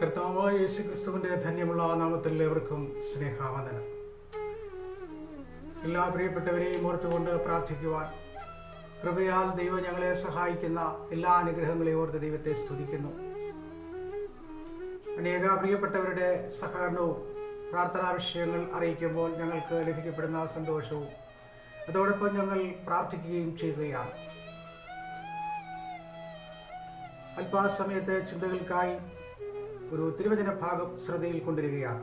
കർത്താവായ യേശുക്രിസ്തുവിന്റെ ധന്യമുള്ള നാമത്തിൽ ഏവർക്കും സ്നേഹാവന്ദനം. എല്ലാ പ്രിയപ്പെട്ടവരെയും ഓർത്തുകൊണ്ട് പ്രാർത്ഥിക്കുവാൻ കൃപയാൽ ദൈവം ഞങ്ങളെ സഹായിക്കുന്ന എല്ലാ അനുഗ്രഹങ്ങളെയും ഓർത്ത് ദൈവത്തെ സ്തുതിക്കുന്നു. അനേക പ്രിയപ്പെട്ടവരുടെ സഹകരണവും പ്രാർത്ഥനാ വിഷയങ്ങൾ അറിയിക്കുമ്പോൾ ഞങ്ങൾക്ക് ലഭിക്കപ്പെടുന്ന സന്തോഷവും അതോടൊപ്പം ഞങ്ങൾ പ്രാർത്ഥിക്കുകയും ചെയ്യുകയാണ്. അല്പസമയത്തെ ചിന്തകൾക്കായി ഒരു തിരുവചന ഭാഗം ശ്രദ്ധയിൽ കൊണ്ടുവരികയാണ്.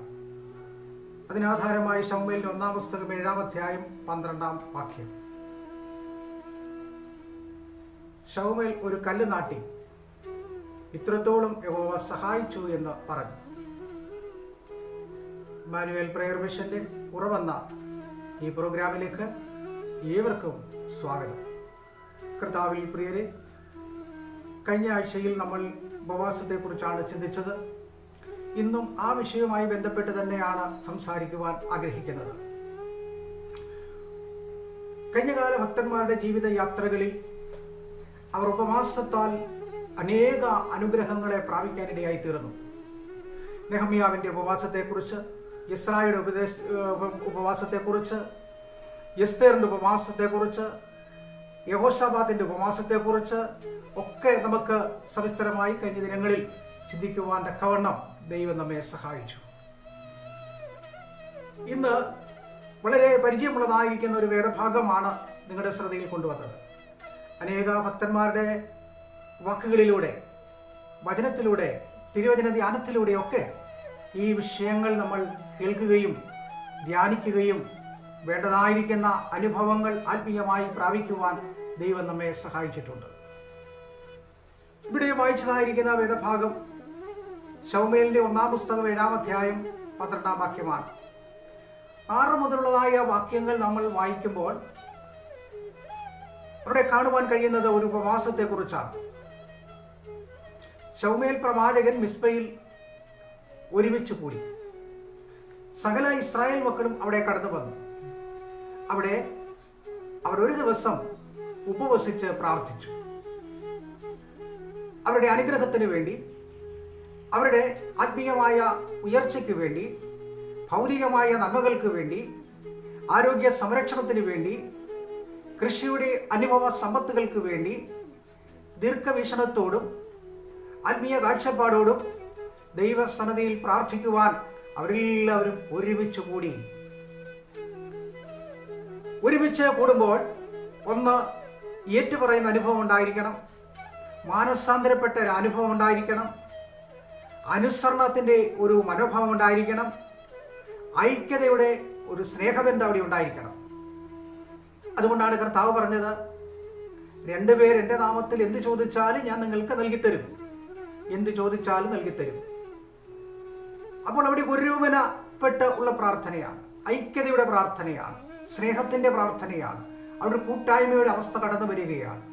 അതിനാധാരമായി ശമൂവേൽ 1-ാം പുസ്തകം 7-ാം അധ്യായം 12-ാം വാക്യം. ശമൂവേൽ ഒരു കല്ല് നാട്ടി, ഇത്രത്തോളം യഹോവ സഹായിച്ചു എന്ന് പറഞ്ഞു. ഇമ്മാനുവേൽ പ്രയർ മിഷന്റെ ഉറവന്ന ഈ പ്രോഗ്രാമിലേക്ക് ഏവർക്കും സ്വാഗതം. കർത്താവിൽ പ്രിയരെ, കഴിഞ്ഞ ആഴ്ചയിൽ നമ്മൾ ഉപവാസത്തെക്കുറിച്ചാണ് ചിന്തിച്ചത്. ഇന്നും ആ വിഷയവുമായി ബന്ധപ്പെട്ട് തന്നെയാണ് സംസാരിക്കുവാൻ ആഗ്രഹിക്കുന്നത്. കഴിഞ്ഞകാല ഭക്തന്മാരുടെ ജീവിത യാത്രകളിൽ അവർ ഉപവാസത്താൽ അനേക അനുഗ്രഹങ്ങളെ പ്രാപിക്കാനിടയായി തീർന്നു. നെഹമ്യാവിൻ്റെ ഉപവാസത്തെക്കുറിച്ച്, യിസ്രായേലിന്റെ ഉപവാസത്തെക്കുറിച്ച്, എസ്തേറിന്റെ ഉപവാസത്തെക്കുറിച്ച്, യഹോശാഫാത്തിന്റെ ഉപവാസത്തെക്കുറിച്ച് ഒക്കെ നമുക്ക് സവിസ്തരമായി കഴിഞ്ഞ ദിനങ്ങളിൽ ചിന്തിക്കുവാൻ തക്കവണ്ണം ദൈവം നമ്മെ സഹായിച്ചു. ഇന്ന് വളരെ പരിചയമുള്ളതായിരിക്കുന്ന ഒരു വേദഭാഗമാണ് നിങ്ങളുടെ ശ്രദ്ധയിൽ കൊണ്ടുവന്നത്. അനേക ഭക്തന്മാരുടെ വാക്കുകളിലൂടെ, വചനത്തിലൂടെ, തിരുവചന ധ്യാനത്തിലൂടെയൊക്കെ ഈ വിഷയങ്ങൾ നമ്മൾ കേൾക്കുകയും ധ്യാനിക്കുകയും വേണ്ടതായിരിക്കുന്ന അനുഭവങ്ങൾ ആത്മീയമായി പ്രാപിക്കുവാൻ ദൈവം നമ്മെ സഹായിച്ചിട്ടുണ്ട്. ഇവിടെ വായിച്ചതായിരിക്കുന്ന വേദഭാഗം ശമൂവേലിന്റെ 1-ാം പുസ്തകം 7-ാം അധ്യായം 12-ാം വാക്യമാണ്. 6 മുതലുള്ളതായ വാക്യങ്ങൾ നമ്മൾ വായിക്കുമ്പോൾ അവിടെ കാണുവാൻ കഴിയുന്നത് ഒരു ഉപവാസത്തെക്കുറിച്ചാണ്. ശമൂവേൽ പ്രവാചകൻ മിസ്പയിൽ ഒരുമിച്ച് കൂടി. സകല ഇസ്രായേൽ മക്കളും അവിടെ കടന്നു വന്നു. അവിടെ അവർ ഒരു ദിവസം ഉപവസിച്ച് പ്രാർത്ഥിച്ചു. അവരുടെ അനുഗ്രഹത്തിന് വേണ്ടി, അവരുടെ ആത്മീയമായ ഉയർച്ചയ്ക്ക് വേണ്ടി, ഭൗതികമായ നന്മകൾക്ക് വേണ്ടി, ആരോഗ്യ സംരക്ഷണത്തിന് വേണ്ടി, കൃഷിയുടെ അനുഭവ സമ്പത്തുകൾക്ക് വേണ്ടി ദീർഘവീക്ഷണത്തോടും ആത്മീയ കാഴ്ചപ്പാടോടും ദൈവസന്നിധിയിൽ പ്രാർത്ഥിക്കുവാൻ അവരെല്ലാവരും ഒരുമിച്ച് കൂടി. ഒരുമിച്ച് കൂടുമ്പോൾ ഒന്ന് ഏറ്റുപറയുന്ന അനുഭവം ഉണ്ടായിരിക്കണം, മാനസാന്തരപ്പെട്ട ഒരു അനുഭവം ഉണ്ടായിരിക്കണം, അനുസരണത്തിൻ്റെ ഒരു മനോഭാവം ഉണ്ടായിരിക്കണം, ഐക്യതയുടെ ഒരു സ്നേഹബന്ധം അവിടെ ഉണ്ടായിരിക്കണം. അതുകൊണ്ടാണ് കർത്താവ് പറഞ്ഞത്, 2 പേർ എൻ്റെ നാമത്തിൽ എന്ത് ചോദിച്ചാലും ഞാൻ നിങ്ങൾക്ക് നൽകിത്തരും, എന്ത് ചോദിച്ചാലും നൽകിത്തരും. അപ്പോൾ അവിടെ ഒരുമനപ്പെട്ട് ഉള്ള പ്രാർത്ഥനയാണ്, ഐക്യതയുടെ പ്രാർത്ഥനയാണ്, സ്നേഹത്തിൻ്റെ പ്രാർത്ഥനയാണ്. അവിടെ കൂട്ടായ്മയുടെ അവസ്ഥ കടന്നു വരികയാണ്.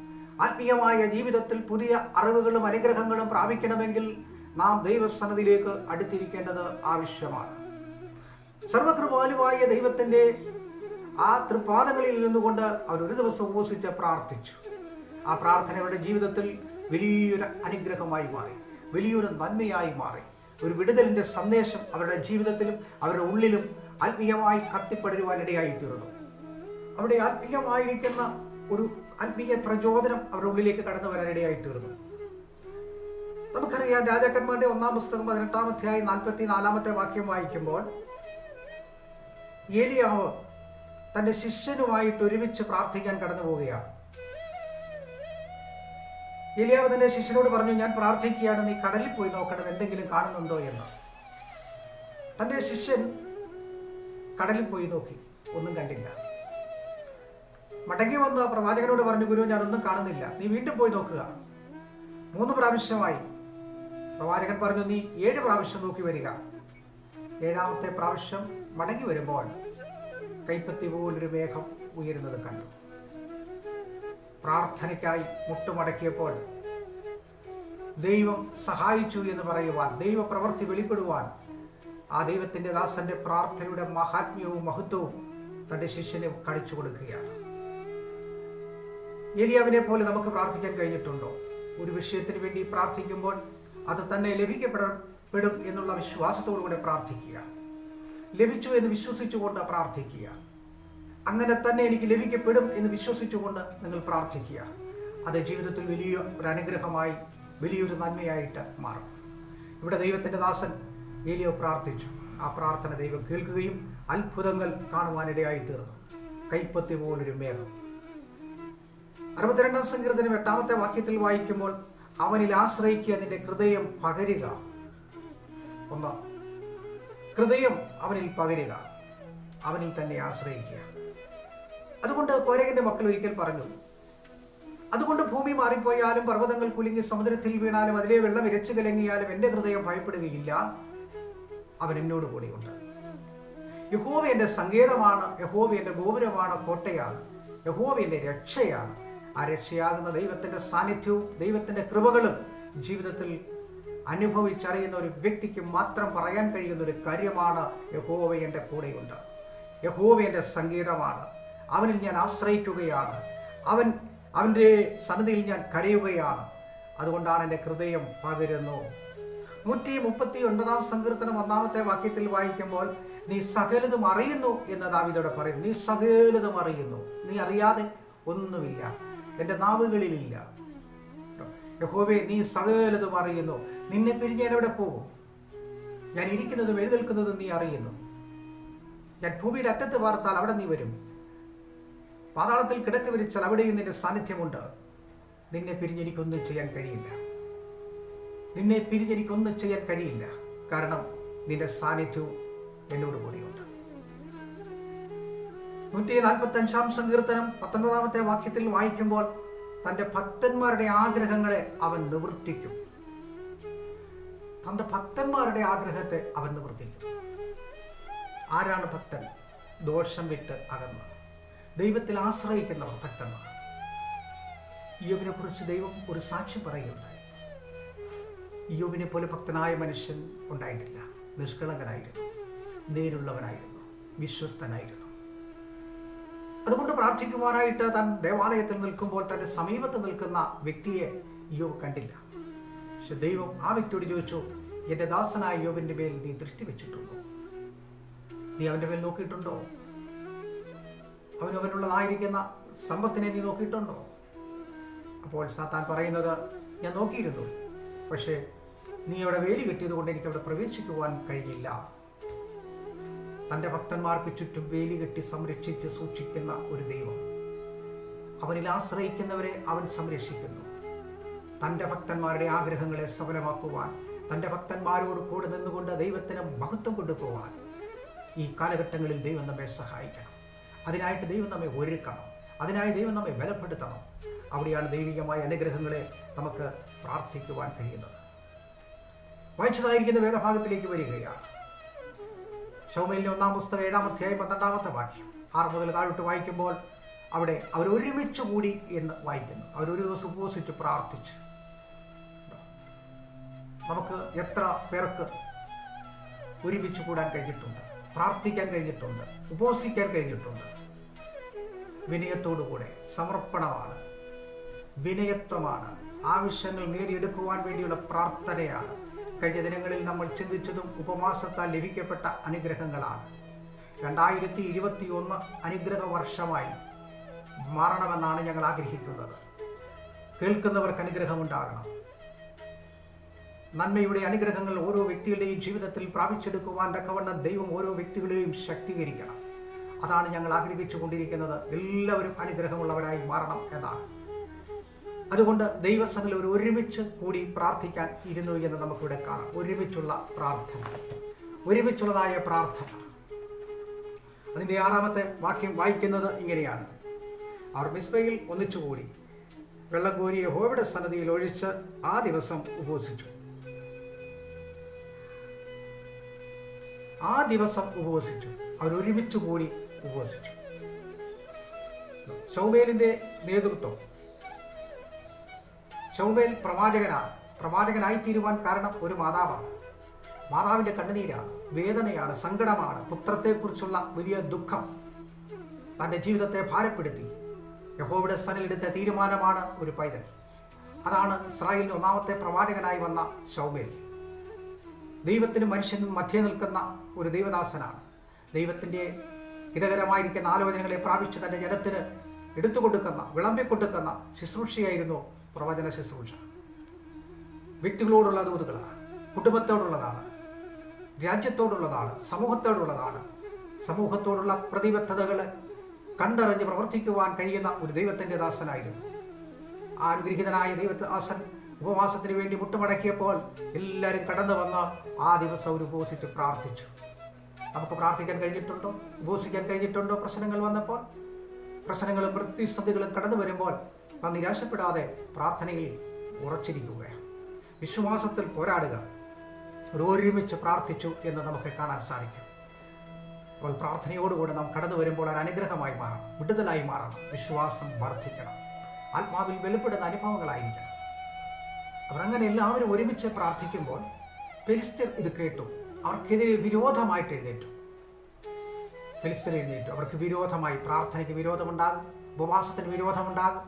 ആത്മീയമായ ജീവിതത്തിൽ പുതിയ അറിവുകളും അനുഗ്രഹങ്ങളും പ്രാപിക്കണമെങ്കിൽ നാം ദൈവസന്നിധിയിലേക്ക് അടുത്തിരിക്കേണ്ടത് ആവശ്യമാണ്. സർവകൃപാലുവായ ദൈവത്തിൻ്റെ ആ തൃപാദങ്ങളിൽ നിന്നുകൊണ്ട് അവർ ഒരു ദിവസം ഉപവസിച്ച് പ്രാർത്ഥിച്ചു. ആ പ്രാർത്ഥന അവരുടെ ജീവിതത്തിൽ വലിയൊരു അനുഗ്രഹമായി മാറി, വലിയൊരു നന്മയായി മാറി. ഒരു വിടുതലിൻ്റെ സന്ദേശം അവരുടെ ജീവിതത്തിലും അവരുടെ ഉള്ളിലും ആത്മീയമായി കത്തിപ്പടരുവാനിടയായി തീർന്നു. അവിടെ ആത്മീയമായിരിക്കുന്ന ഒരു ആത്മീയ പ്രചോദനം അവരുടെ ഉള്ളിലേക്ക് കടന്നു വരാനിടയായി തീർന്നു. നമുക്കറിയാം, രാജാക്കന്മാരുടെ 1-ാം പുസ്തകം 18-ാം അധ്യായം 44-ാമത്തെ വാക്യം വായിക്കുമ്പോൾ ഏലിയാവ് തൻ്റെ ശിഷ്യനുമായിട്ട് ഒരുമിച്ച് പ്രാർത്ഥിക്കാൻ കടന്നു പോവുകയാണ്. ഏലിയാവ് തൻ്റെ ശിഷ്യനോട് പറഞ്ഞു, ഞാൻ പ്രാർത്ഥിക്കുകയാണ്, നീ കടലിൽ പോയി നോക്കണം, എന്തെങ്കിലും കാണുന്നുണ്ടോ എന്ന്. തൻ്റെ ശിഷ്യൻ കടലിൽ പോയി നോക്കി, ഒന്നും കണ്ടില്ല. മടങ്ങി വന്ന് പ്രവാചകനോട് പറഞ്ഞു, ഗുരു, ഞാനൊന്നും കാണുന്നില്ല, നീ വീണ്ടും പോയി നോക്കുക. 3 പ്രാവശ്യമായി. പ്രവാചകൻ പറഞ്ഞു, നീ 7 പ്രാവശ്യം നോക്കി വരിക. 7-ാമത്തെ പ്രാവശ്യം മടങ്ങി വരുമ്പോൾ കൈപ്പത്തി പോലൊരു മേഘം ഉയരുന്നത് കണ്ടു. പ്രാർത്ഥനയ്ക്കായി മുട്ടുമടക്കിയപ്പോൾ ദൈവം സഹായിച്ചു എന്ന് പറയുവാൻ, ദൈവപ്രവൃത്തി വെളിപ്പെടുവാൻ ആ ദൈവത്തിൻ്റെ ദാസന്റെ പ്രാർത്ഥനയുടെ മഹാത്മ്യവും മഹത്വവും തൻ്റെ ശിഷ്യന് കാണിച്ചു കൊടുക്കുകയാണ്. ഏലിയാവിനെ പോലെ നമുക്ക് പ്രാർത്ഥിക്കാൻ കഴിഞ്ഞിട്ടുണ്ടോ? ഒരു വിഷയത്തിന് വേണ്ടി പ്രാർത്ഥിക്കുമ്പോൾ അത് തന്നെ പെടും എന്നുള്ള വിശ്വാസത്തോടുകൂടെ പ്രാർത്ഥിക്കുക. ലഭിച്ചു എന്ന് വിശ്വസിച്ചുകൊണ്ട് പ്രാർത്ഥിക്കുക. അങ്ങനെ തന്നെ എനിക്ക് ലഭിക്കപ്പെടും എന്ന് വിശ്വസിച്ചുകൊണ്ട് നിങ്ങൾ പ്രാർത്ഥിക്കുക. അത് ജീവിതത്തിൽ വലിയ ഒരു അനുഗ്രഹമായി, വലിയൊരു നന്മയായിട്ട് മാറും. ഇവിടെ ദൈവത്തിൻ്റെ ദാസൻ ഏലിയ പ്രാർത്ഥിച്ചു. ആ പ്രാർത്ഥന ദൈവം കേൾക്കുകയും അത്ഭുതങ്ങൾ കാണുവാനിടയായി തീർന്നു. കൈപ്പത്തി പോലൊരു മേഘം. 62-ാം സങ്കീർത്തനം 8-ാമത്തെ വാക്യത്തിൽ വായിക്കുമ്പോൾ, അവനിൽ ആശ്രയിക്കുക, നിന്റെ ഹൃദയം പകരുക. ഹൃദയം അവനിൽ പകരുക, അവനിൽ തന്നെ ആശ്രയിക്കുക. അതുകൊണ്ട് കോരകന്റെ മക്കൾ ഒരിക്കൽ പറഞ്ഞു, അതുകൊണ്ട് ഭൂമി മാറിപ്പോയാലും പർവ്വതങ്ങൾ കുലുങ്ങി സമുദ്രത്തിൽ വീണാലും അതിലെ വെള്ളം ഇരച്ചു കലങ്ങിയാലും എൻ്റെ ഹൃദയം ഭയപ്പെടുകയില്ല, അവൻ എന്നോട് കൂടെയുണ്ട്. യഹോവ എൻ്റെ സങ്കേതമാണ്, യഹോവ എൻ്റെ ഗോപുരമാണ്, കോട്ടയാണ്, യഹോവ എൻ്റെ രക്ഷയാണ്. ആ രക്ഷയാകുന്ന ദൈവത്തിൻ്റെ സാന്നിധ്യവും ദൈവത്തിൻ്റെ കൃപകളും ജീവിതത്തിൽ അനുഭവിച്ചറിയുന്ന ഒരു വ്യക്തിക്ക് മാത്രം പറയാൻ കഴിയുന്ന ഒരു കാര്യമാണ്, യഹോവ എൻ്റെ കൂടെയുണ്ട്, യഹോവ എൻ്റെ സങ്കേതമാണ്, അവനിൽ ഞാൻ ആശ്രയിക്കുകയാണ്, അവൻ്റെ സന്നിധിയിൽ ഞാൻ കരയുകയാണ്, അതുകൊണ്ടാണ് എൻ്റെ ഹൃദയം പകരുന്നു. 139-ാം സങ്കീർത്തനം 1-ാമത്തെ വാക്യത്തിൽ വായിക്കുമ്പോൾ, നീ സകലതും അറിയുന്നു എന്ന് ദാവീദോട് പറയും. നീ സകലതും അറിയുന്നു, നീ അറിയാതെ ഒന്നുമില്ല, എൻ്റെ നാവുകളിലില്ല. യഹോവേ, നീ സകലതും അറിയുന്നു. നിന്നെ പിരിഞ്ഞ് ഞാൻ എവിടെ പോകും? ഞാൻ ഇരിക്കുന്നതും എഴുന്നേൽക്കുന്നതും നീ അറിയുന്നു. ഞാൻ ഭൂമിയുടെ അറ്റത്ത് വാർത്താൽ അവിടെ നീ വരും, പാതാളത്തിൽ കിടക്ക വിരിച്ചാൽ അവിടെയും നിന്റെ സാന്നിധ്യമുണ്ട്. നിന്നെ പിരിഞ്ഞെനിക്കൊന്നും ചെയ്യാൻ കഴിയില്ല, നിന്നെ പിരിഞ്ഞെനിക്കൊന്നും ചെയ്യാൻ കഴിയില്ല, കാരണം നിന്റെ സാന്നിധ്യവും എന്നോട് കൂടിയുണ്ട്. 145-ാം സങ്കീർത്തനം 19-ാമത്തെ വാക്യത്തിൽ വായിക്കുമ്പോൾ, തൻ്റെ ഭക്തന്മാരുടെ ആഗ്രഹങ്ങളെ അവൻ നിവർത്തിക്കും. തൻ്റെ ഭക്തന്മാരുടെ ആഗ്രഹത്തെ അവൻ നിവർത്തിക്കും. ആരാണ് ഭക്തൻ? ദോഷം വിട്ട് അകന്ന് ദൈവത്തിൽ ആശ്രയിക്കുന്നവർ ഭക്തന്മാർ. ഇയ്യോബിനെ കുറിച്ച് ദൈവം ഒരു സാക്ഷ്യം പറയുകയുണ്ടായി. ഇയ്യോബിനെ പോലെ ഭക്തനായ മനുഷ്യൻ ഉണ്ടായിട്ടില്ല. നിഷ്കളങ്കനായിരുന്നു, നേരുള്ളവനായിരുന്നു, വിശ്വസ്തനായിരുന്നു. അതുകൊണ്ട് പ്രാർത്ഥിക്കുവാനായിട്ട് താൻ ദേവാലയത്തിൽ നിൽക്കുമ്പോൾ തൻ്റെ സമീപത്ത് നിൽക്കുന്ന വ്യക്തിയെ ഇയ്യോബ് കണ്ടില്ല. പക്ഷെ ദൈവം ആ വ്യക്തിയോട് ചോദിച്ചു, എൻ്റെ ദാസനായ ഇയ്യോബിൻ്റെ മേൽ നീ ദൃഷ്ടി വെച്ചിട്ടുണ്ടോ? നീ അവൻ്റെ മേൽ നോക്കിയിട്ടുണ്ടോ? അവനുള്ളതായിരിക്കുന്ന സമ്പത്തിനെ നീ നോക്കിയിട്ടുണ്ടോ? അപ്പോൾ സാത്താൻ പറയുന്നത്, ഞാൻ നോക്കിയിരുന്നു, പക്ഷേ നീ അവിടെ വേലി കെട്ടിയത് കൊണ്ട് എനിക്ക് അവിടെ പ്രവേശിക്കുവാൻ കഴിയില്ല. തൻ്റെ ഭക്തന്മാർക്ക് ചുറ്റും വേലി കെട്ടി സംരക്ഷിച്ച് സൂക്ഷിക്കുന്ന ഒരു ദൈവം, അവനിൽ ആശ്രയിക്കുന്നവരെ അവൻ സംരക്ഷിക്കുന്നു. തൻ്റെ ഭക്തന്മാരുടെ ആഗ്രഹങ്ങളെ സഫലമാക്കുവാൻ, തൻ്റെ ഭക്തന്മാരോട് കൂടെ നിന്നുകൊണ്ട് ദൈവത്തിന് മഹത്വം കൊടുക്കുവാൻ ഈ കാലഘട്ടങ്ങളിൽ ദൈവം നമ്മെ സഹായിക്കണം. അതിനായിട്ട് ദൈവം നമ്മെ ഒരുക്കണം, അതിനായി ദൈവം നമ്മെ ബലപ്പെടുത്തണം. അവിടെയാണ് ദൈവികമായ അനുഗ്രഹങ്ങളെ നമുക്ക് പ്രാർത്ഥിക്കുവാൻ കഴിയുന്നത്. വായിച്ചതായിരിക്കുന്ന വേദഭാഗത്തിലേക്ക് വരികയാണ്. ശമൂവേലിന്റെ 1-ാം പുസ്തകം 7-ാം അധ്യായം 12-ാമത്തെ വാക്യം 6 മുതൽ താഴോട്ട് വായിക്കുമ്പോൾ, അവിടെ അവരൊരുമിച്ച് കൂടി എന്ന് വായിക്കുന്നു. അവരൊരു ദിവസം ഉപവസിച്ച് പ്രാർത്ഥിച്ചു. നമുക്ക് എത്ര പേർക്ക് ഒരുമിച്ച് കൂടാൻ കഴിഞ്ഞിട്ടുണ്ട്, പ്രാർത്ഥിക്കാൻ കഴിഞ്ഞിട്ടുണ്ട്, ഉപവസിക്കാൻ കഴിഞ്ഞിട്ടുണ്ട്? വിനയത്തോടുകൂടെ, സമർപ്പണമാണ്, വിനയത്വമാണ്, ആവശ്യങ്ങൾ നേടിയെടുക്കുവാൻ വേണ്ടിയുള്ള പ്രാർത്ഥനയാണ്. കഴിഞ്ഞ ദിനങ്ങളിൽ നമ്മൾ ചിന്തിച്ചതും ഉപവാസത്താൽ ലഭിക്കപ്പെട്ട അനുഗ്രഹങ്ങളാണ്. 2021 അനുഗ്രഹ വർഷമായി മാറണമെന്നാണ് ഞങ്ങൾ ആഗ്രഹിക്കുന്നത്. കേൾക്കുന്നവർക്ക് അനുഗ്രഹമുണ്ടാകണം. നന്മയുടെ അനുഗ്രഹങ്ങൾ ഓരോ വ്യക്തികളുടെയും ജീവിതത്തിൽ പ്രാപിച്ചെടുക്കുവാൻ തക്കവണ്ണം ദൈവം ഓരോ വ്യക്തികളെയും ശക്തീകരിക്കണം. അതാണ് ഞങ്ങൾ ആഗ്രഹിച്ചു കൊണ്ടിരിക്കുന്നത്. എല്ലാവരും അനുഗ്രഹമുള്ളവരായി മാറണം എന്നാണ്. അതുകൊണ്ട് ദൈവസന്നിധിയിൽ ഒരുമിച്ച് കൂടി പ്രാർത്ഥിക്കാൻ ഇരുന്നു എന്ന് നമുക്കിവിടെ കാണാം. ഒരുമിച്ചുള്ള പ്രാർത്ഥന, ഒരുമിച്ചുള്ളതായ പ്രാർത്ഥന. അതിൻ്റെ 6-ാമത്തെ വാക്യം വായിക്കുന്നത് ഇങ്ങനെയാണ്: അവർ മിസ്പയിൽ ഒന്നിച്ചുകൂടി വെള്ളം കോരി യഹോവയുടെ സന്നിധിയിൽ ഒഴിച്ച് ആ ദിവസം ഉപവസിച്ചു. ആ ദിവസം ഉപവസിച്ചു, അവരൊരുമിച്ച് കൂടി ഉപവസിച്ചു. ശമൂവേലിന്റെ നേതൃത്വം. ശമൂവേൽ പ്രവാചകനാണ്. പ്രവാചകനായിത്തീരുവാൻ കാരണം ഒരു മാതാവാണ്. മാതാവിൻ്റെ കണ്ണുനീരാണ്, വേദനയാണ്, സങ്കടമാണ്. പുത്രത്തെക്കുറിച്ചുള്ള വലിയ ദുഃഖം തൻ്റെ ജീവിതത്തെ ഭാരപ്പെടുത്തി യഹോവയുടെ സന്നിധിയിലെടുത്ത തീരുമാനമാണ് ഒരു പൈതൽ. അതാണ് ഇസ്രായേലിന് 1-ാമത്തെ പ്രവാചകനായി വന്ന ശമൂവേൽ. ദൈവത്തിനും മനുഷ്യനും മധ്യേ നിൽക്കുന്ന ഒരു ദൈവദാസനാണ്. ദൈവത്തിൻ്റെ ഹിതകരമായിരിക്കുന്ന ആലോചനകളെ പ്രാപിച്ച് തൻ്റെ ജനത്തിന് എടുത്തുകൊടുക്കുന്ന, വിളമ്പിക്കൊടുക്കുന്ന ശുശ്രൂഷയായിരുന്നു പ്രവചന ശുശ്രൂഷ. വ്യക്തികളോടുള്ള ദൂതുകളാണ്, കുടുംബത്തോടുള്ളതാണ്, രാജ്യത്തോടുള്ളതാണ്, സമൂഹത്തോടുള്ളതാണ്. സമൂഹത്തോടുള്ള പ്രതിബദ്ധതകൾ കണ്ടറിഞ്ഞ് പ്രവർത്തിക്കുവാൻ കഴിയുന്ന ഒരു ദൈവത്തിൻ്റെ ദാസനായിരുന്നു. ആ അനുഗ്രഹീതനായ ദൈവദാസൻ ഉപവാസത്തിന് വേണ്ടി മുട്ടുമടക്കിയപ്പോൾ എല്ലാവരും കടന്നു വന്ന് ആ ദിവസം ഒരു ഉപവസിച്ച് പ്രാർത്ഥിച്ചു. നമുക്ക് പ്രാർത്ഥിക്കാൻ കഴിഞ്ഞിട്ടുണ്ടോ? ഉപവസിക്കാൻ കഴിഞ്ഞിട്ടുണ്ടോ? പ്രശ്നങ്ങൾ വന്നപ്പോൾ, പ്രശ്നങ്ങളും പ്രതിസന്ധികളും കടന്നു വരുമ്പോൾ നാം നിരാശപ്പെടാതെ പ്രാർത്ഥനയിൽ ഉറച്ചിരിക്കുകയാണ്. വിശ്വാസത്തിൽ പോരാടുക, ഒരുമിച്ച് പ്രാർത്ഥിച്ചു എന്ന് നമുക്ക് കാണാൻ സാധിക്കും. അപ്പോൾ പ്രാർത്ഥനയോടുകൂടെ നാം കടന്നു വരുമ്പോൾ ഒരു അനുഗ്രഹമായി മാറണം, വിടുതലായി മാറണം, വിശ്വാസം വർദ്ധിക്കണം, ആത്മാവിൽ വെളിപ്പെടുന്ന അനുഭവങ്ങളായിരിക്കണം. അവർ അങ്ങനെ എല്ലാവരും ഒരുമിച്ച് പ്രാർത്ഥിക്കുമ്പോൾ ഫെലിസ്ത്യർ ഇത് കേട്ടു. അവർക്കെതിരെ വിരോധമായിട്ട് എഴുന്നേറ്റു. ഫെലിസ്ത്യർ എഴുന്നേറ്റു. അവർക്ക് വിരോധമായി, പ്രാർത്ഥനയ്ക്ക് വിരോധമുണ്ടാകും, ഉപവാസത്തിന് വിരോധമുണ്ടാകും,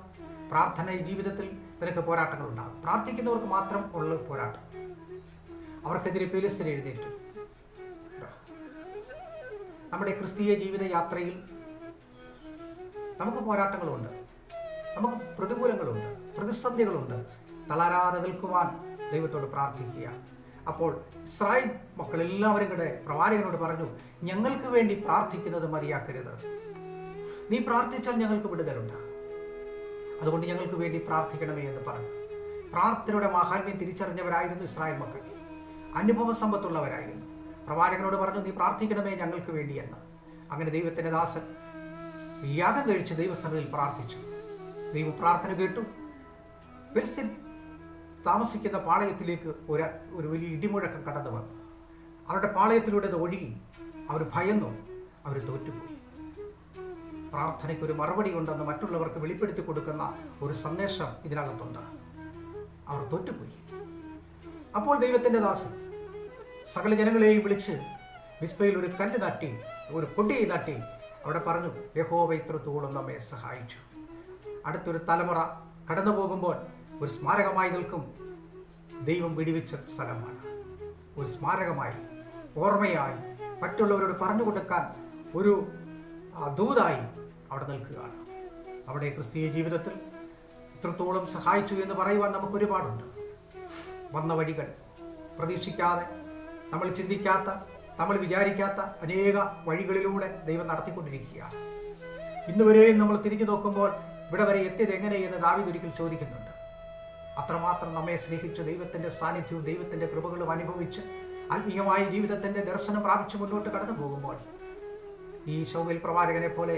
പ്രാർത്ഥന ജീവിതത്തിൽ നിനക്ക് പോരാട്ടങ്ങളുണ്ടാകും. പ്രാർത്ഥിക്കുന്നവർക്ക് മാത്രം ഉള്ള പോരാട്ടം. അവർക്കെതിരെ ഫെലിസ്ത്യർ എഴുന്നേറ്റു. നമ്മുടെ ക്രിസ്തീയ ജീവിത യാത്രയിൽ നമുക്ക് പോരാട്ടങ്ങളുണ്ട്, നമുക്ക് പ്രതികൂലങ്ങളുണ്ട്, പ്രതിസന്ധികളുണ്ട്. തളരാതെ നിൽക്കുവാൻ ദൈവത്തോട് പ്രാർത്ഥിക്കുക. അപ്പോൾ ഇസ്രായേൽ മക്കൾ എല്ലാവരും കൂടെ പ്രവാചകനോട് പറഞ്ഞു, ഞങ്ങൾക്ക് വേണ്ടി പ്രാർത്ഥിക്കുന്നത് മതിയാക്കരുത്. നീ പ്രാർത്ഥിച്ചാൽ ഞങ്ങൾക്ക് വിടുതലുണ്ട്, അതുകൊണ്ട് ഞങ്ങൾക്ക് വേണ്ടി പ്രാർത്ഥിക്കണമേ എന്ന് പറഞ്ഞു. പ്രാർത്ഥനയുടെ മഹാത്മ്യം തിരിച്ചറിഞ്ഞവരായിരുന്നു ഇസ്രായേൽ മക്കൾ, അനുഭവ സമ്പത്തുള്ളവരായിരുന്നു. പ്രവാചകനോട് പറഞ്ഞു, നീ പ്രാർത്ഥിക്കണമേ ഞങ്ങൾക്ക് വേണ്ടി എന്ന്. അങ്ങനെ ദൈവത്തിൻ്റെ ദാസൻ യാഗം കഴിച്ച് ദൈവസന്നിധിയിൽ പ്രാർത്ഥിച്ചു. ദൈവം പ്രാർത്ഥന കേട്ടു. ഫെലിസ്ത്യർ താമസിക്കുന്ന പാളയത്തിലേക്ക് ഒരു വലിയ ഇടിമുഴക്കം കടന്നു വന്നു. അവരുടെ പാളയത്തിലൂടെ അത് ഒഴുകി. അവർ ഭയന്നു, അവർ തോറ്റുപോയി. പ്രാർത്ഥനയ്ക്കൊരു മറുപടി ഉണ്ടെന്ന് മറ്റുള്ളവർക്ക് വെളിപ്പെടുത്തി കൊടുക്കുന്ന ഒരു സന്ദേശം ഇതിനകത്തുണ്ട്. അവർ തോറ്റുപോയി. അപ്പോൾ ദൈവത്തിൻ്റെ ദാസൻ സകല ജനങ്ങളെയും വിളിച്ച് മിസ്പയിൽ ഒരു കല്ല് നട്ടി, ഒരു കൊടിയെ നട്ടി. അവിടെ പറഞ്ഞു, യഹോവ ഇത്രത്തോളം നമ്മെ സഹായിച്ചു. അടുത്തൊരു തലമുറ കടന്നു പോകുമ്പോൾ ഒരു സ്മാരകമായി നിൽക്കും. ദൈവം വെടിവെച്ച സ്ഥലമാണ്. ഒരു സ്മാരകമായി, ഓർമ്മയായി, മറ്റുള്ളവരോട് പറഞ്ഞു കൊടുക്കാൻ ഒരു ദൂതായി അവിടെ നിൽക്കുകയാണ്. അവിടെ ക്രിസ്തീയ ജീവിതത്തിൽ ഇത്രത്തോളം സഹായിച്ചു എന്ന് പറയുവാൻ നമുക്ക് ഒരുപാടുണ്ട്. വന്ന വഴികൾ പ്രതീക്ഷിക്കാതെ, നമ്മൾ ചിന്തിക്കാത്ത, നമ്മൾ വിചാരിക്കാത്ത അനേക വഴികളിലൂടെ ദൈവം നടത്തിക്കൊണ്ടിരിക്കുകയാണ്. ഇന്നുവരെയും നമ്മൾ തിരിഞ്ഞു നോക്കുമ്പോൾ ഇവിടെ വരെ എത്തിയത് എങ്ങനെയെന്ന് ദാവീദ് ഒരിക്കൽ ചോദിക്കുന്നുണ്ട്. അത്രമാത്രം നമ്മെ സ്നേഹിച്ച് ദൈവത്തിൻ്റെ സാന്നിധ്യവും ദൈവത്തിൻ്റെ കൃപകളും അനുഭവിച്ച് ആത്മീയമായ ജീവിതത്തിൻ്റെ ദർശനം പ്രാപിച്ച് മുന്നോട്ട് കടന്നു പോകുമ്പോൾ ഈ ശമൂവേൽ പ്രവാചകനെ പോലെ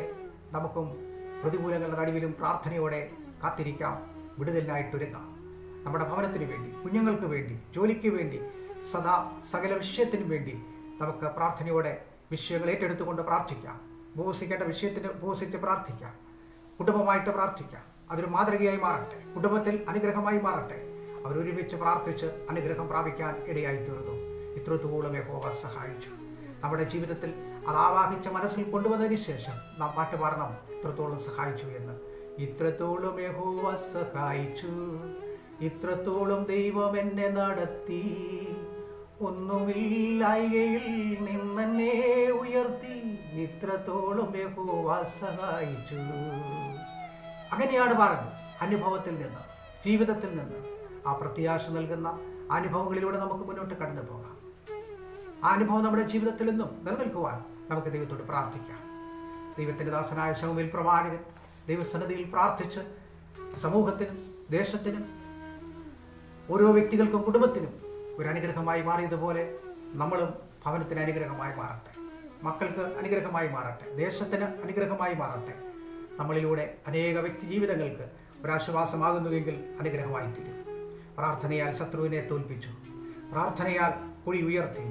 നമുക്കും പ്രതികൂലങ്ങളുടെ നടുവിലും പ്രാർത്ഥനയോടെ കാത്തിരിക്കാം, വിടുതലിനായിട്ടൊരുങ്ങാം. നമ്മുടെ ഭവനത്തിന് വേണ്ടി, കുഞ്ഞുങ്ങൾക്ക് വേണ്ടി, ജോലിക്ക് വേണ്ടി, സദാ സകല വിഷയത്തിനും വേണ്ടി നമുക്ക് പ്രാർത്ഥനയോടെ വിഷയങ്ങൾ ഏറ്റെടുത്തുകൊണ്ട് പ്രാർത്ഥിക്കാം. ഉപവസിക്കേണ്ട വിഷയത്തിന് ഉപവസിച്ച് പ്രാർത്ഥിക്കാം. കുടുംബമായിട്ട് പ്രാർത്ഥിക്കാം. അതൊരു മാതൃകയായി മാറട്ടെ, കുടുംബത്തിൽ അനുഗ്രഹമായി മാറട്ടെ. അവരൊരുമിച്ച് പ്രാർത്ഥിച്ച് അനുഗ്രഹം പ്രാപിക്കാൻ ഇടയായി തീർന്നു. ഇത്രത്തോളം യഹോവ സഹായിച്ചു. നമ്മുടെ ജീവിതത്തിൽ അത് ആവാഹിച്ച മനസ്സിൽ കൊണ്ടുവന്നതിന് ശേഷം നാം പാട്ട് പാടണം, ഇത്രത്തോളം സഹായിച്ചു എന്ന്. ഇത്രത്തോളം യഹോവ സഹായിച്ചു, ഇത്രത്തോളം ദൈവം എന്നെ നടത്തി, ഒന്നുമില്ലായ്കയിൽ നിന്നെ ഉയർത്തി, ഇത്രത്തോളം യഹോവ സഹായിച്ചു. അങ്ങനെയാണ് പറഞ്ഞത്. അനുഭവത്തിൽ നിന്ന്, ജീവിതത്തിൽ നിന്ന് ആ പ്രത്യാശ നൽകുന്ന അനുഭവങ്ങളിലൂടെ നമുക്ക് മുന്നോട്ട് കടന്നു പോകാം. ആ അനുഭവം നമ്മുടെ ജീവിതത്തിൽ നിന്നും നിലനിൽക്കുവാൻ നമുക്ക് ദൈവത്തോട് പ്രാർത്ഥിക്കാം. ദൈവത്തിൻ്റെ ദാസനായ ശമൂവേൽ പ്രവാചകൻ ദൈവസന്നിധിയിൽ പ്രാർത്ഥിച്ച് സമൂഹത്തിനും ദേശത്തിനും ഓരോ വ്യക്തികൾക്കും കുടുംബത്തിനും ഒരു അനുഗ്രഹമായി മാറിയതുപോലെ നമ്മളും ഭവനത്തിന് അനുഗ്രഹമായി മാറട്ടെ, മക്കൾക്ക് അനുഗ്രഹമായി മാറട്ടെ, ദേശത്തിന് അനുഗ്രഹമായി മാറട്ടെ. നമ്മളിലൂടെ അനേക വ്യക്തി ജീവിതങ്ങൾക്ക് ഒരാശ്വാസമാകുന്നുവെങ്കിൽ അനുഗ്രഹമായി തീരും. പ്രാർത്ഥനയാൽ ശത്രുവിനെ തോൽപ്പിച്ചു, പ്രാർത്ഥനയാൽ കുഴി ഉയർത്തി,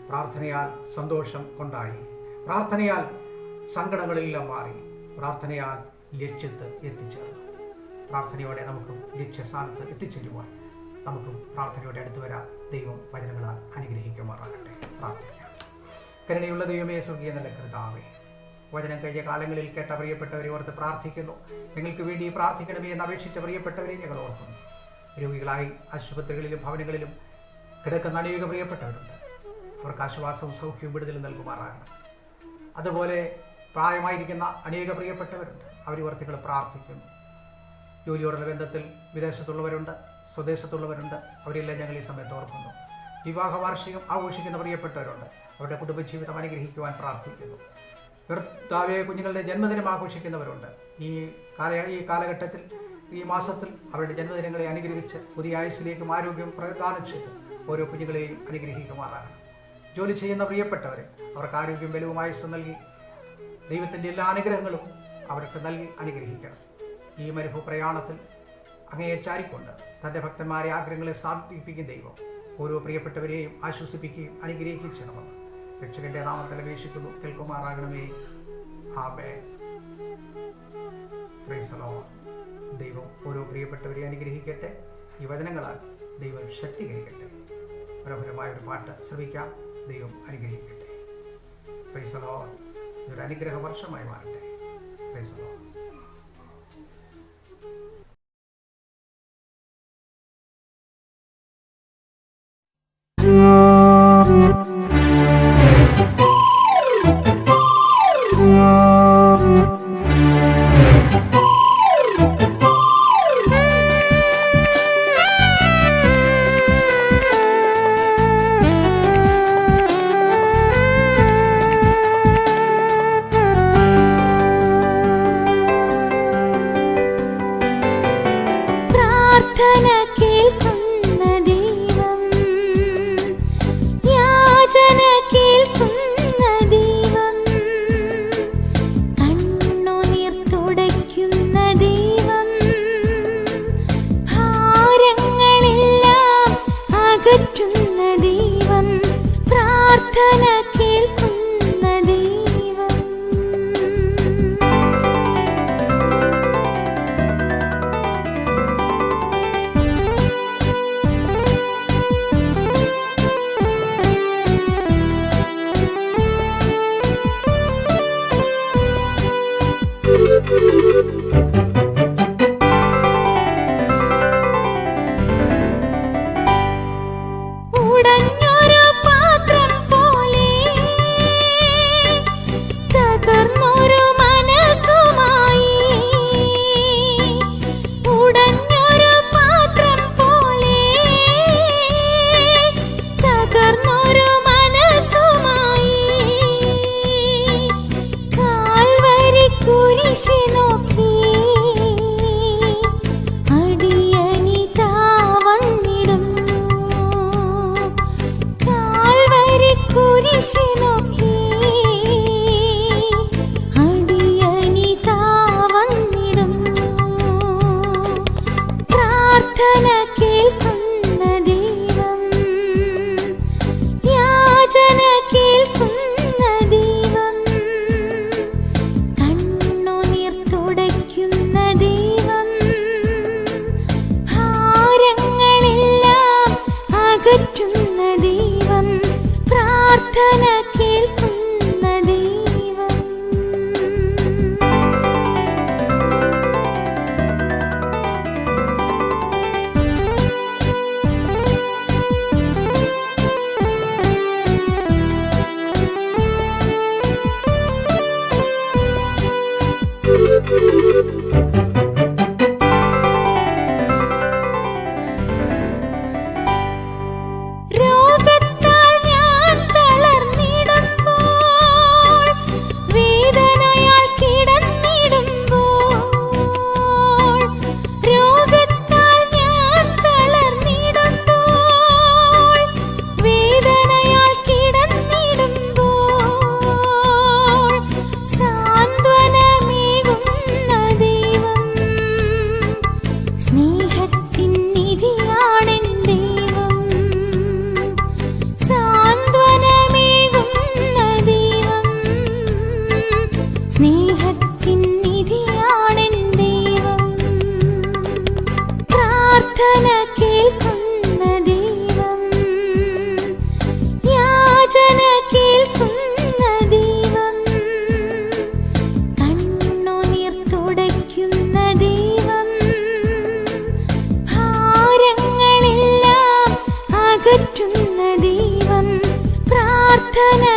പ്രാർത്ഥനയാൽ സന്തോഷം കൊണ്ടാടി, പ്രാർത്ഥനയാൽ സങ്കടങ്ങളെല്ലാം മാറി, പ്രാർത്ഥനയാൽ ലക്ഷ്യത്ത് എത്തിച്ചേർന്നു. പ്രാർത്ഥനയോടെ നമുക്കും ലക്ഷ്യസ്ഥാനത്ത് എത്തിച്ചേരുവാൻ നമുക്കും പ്രാർത്ഥനയോടെ അടുത്തു വരാം. ദൈവം വചനങ്ങളാൽ അനുഗ്രഹിക്കുമാറാകട്ടെ. പ്രാർത്ഥിക്കാം. കരുണയുള്ള ദൈവമേ, സ്വർഗീയ നല്ല കർത്താവേ, വചനം കഴിഞ്ഞ കാലങ്ങളിൽ കേട്ട പ്രിയപ്പെട്ടവരെ ഓർത്ത് പ്രാർത്ഥിക്കുന്നു. നിങ്ങൾക്ക് വേണ്ടി പ്രാർത്ഥിക്കണമേ എന്ന് അപേക്ഷിച്ച പ്രിയപ്പെട്ടവരെ ഞങ്ങൾ ഓർക്കുന്നു. രോഗികളായി ആശുപത്രികളിലും ഭവനങ്ങളിലും കിടക്കുന്ന അനേക പ്രിയപ്പെട്ടവരുണ്ട്. അവർക്ക് ആശ്വാസവും സൗഖ്യവും വിടുതലും നൽകുമാറാകണം. അതുപോലെ പ്രായമായിരിക്കുന്ന അനേക പ്രിയപ്പെട്ടവരുണ്ട്. അവർ വർത്തികൾ പ്രാർത്ഥിക്കുന്നു. ജോലിയോടുള്ള ബന്ധത്തിൽ വിദേശത്തുള്ളവരുണ്ട്, സ്വദേശത്തുള്ളവരുണ്ട്. അവരെല്ലാം ഞങ്ങൾ ഈ സമയത്ത് ഓർക്കുന്നു. വിവാഹ വാർഷികം ആഘോഷിക്കുന്ന പ്രിയപ്പെട്ടവരുണ്ട്. അവരുടെ കുടുംബജീവിതം അനുഗ്രഹിക്കുവാൻ പ്രാർത്ഥിക്കുന്നു. ഭർത്താവെ കുഞ്ഞുങ്ങളുടെ ജന്മദിനം ആഘോഷിക്കുന്നവരുണ്ട്. ഈ കാലഘട്ടത്തിൽ, ഈ മാസത്തിൽ അവരുടെ ജന്മദിനങ്ങളെ അനുഗ്രഹിച്ച് പുതിയ ആയുസ്സിലേക്കും ആരോഗ്യം പ്രദാനം ചെയ്ത് ഓരോ കുഞ്ഞുങ്ങളെയും അനുഗ്രഹിക്കുമാറാകണം. ജോലി ചെയ്യുന്ന പ്രിയപ്പെട്ടവരെ അവർക്ക് ആരോഗ്യം ബലവും ആയുസ്സും നൽകി ദൈവത്തിൻ്റെ എല്ലാ അനുഗ്രഹങ്ങളും അവർക്ക് നൽകി അനുഗ്രഹിക്കണം. ഈ മരുഭൂ പ്രയാണത്തിൽ അങ്ങയെ ചാരിക്കൊണ്ട് തൻ്റെ ഭക്തന്മാരെ ആഗ്രഹങ്ങളെ സാധിപ്പിക്കും ദൈവം ഓരോ പ്രിയപ്പെട്ടവരെയും ആശ്വസിപ്പിക്കുകയും അനുഗ്രഹിക്കുകയും ചെയ്യണമെന്ന് രക്ഷകന്റെ നാമത്തിൽ അപേക്ഷിക്കുന്നു. കേൾക്കുമാറാകണമേ. ആമേൻ. Praise the Lord. ദൈവം ഓരോ പ്രിയപ്പെട്ടവരെ അനുഗ്രഹിക്കട്ടെ. ഈ വചനങ്ങളാൽ ദൈവം ശക്തീകരിക്കട്ടെ. മനോഹരമായ ഒരു പാട്ട് ശ്രമിക്കാം. ദൈവം അനുഗ്രഹിക്കട്ടെ. Price the Lord. ഇതൊരു അനുഗ്രഹ വർഷമായി മാറട്ടെ. Price the Lord. രോഗത്താൽ ഞാൻ തളർന്നി ആരാധന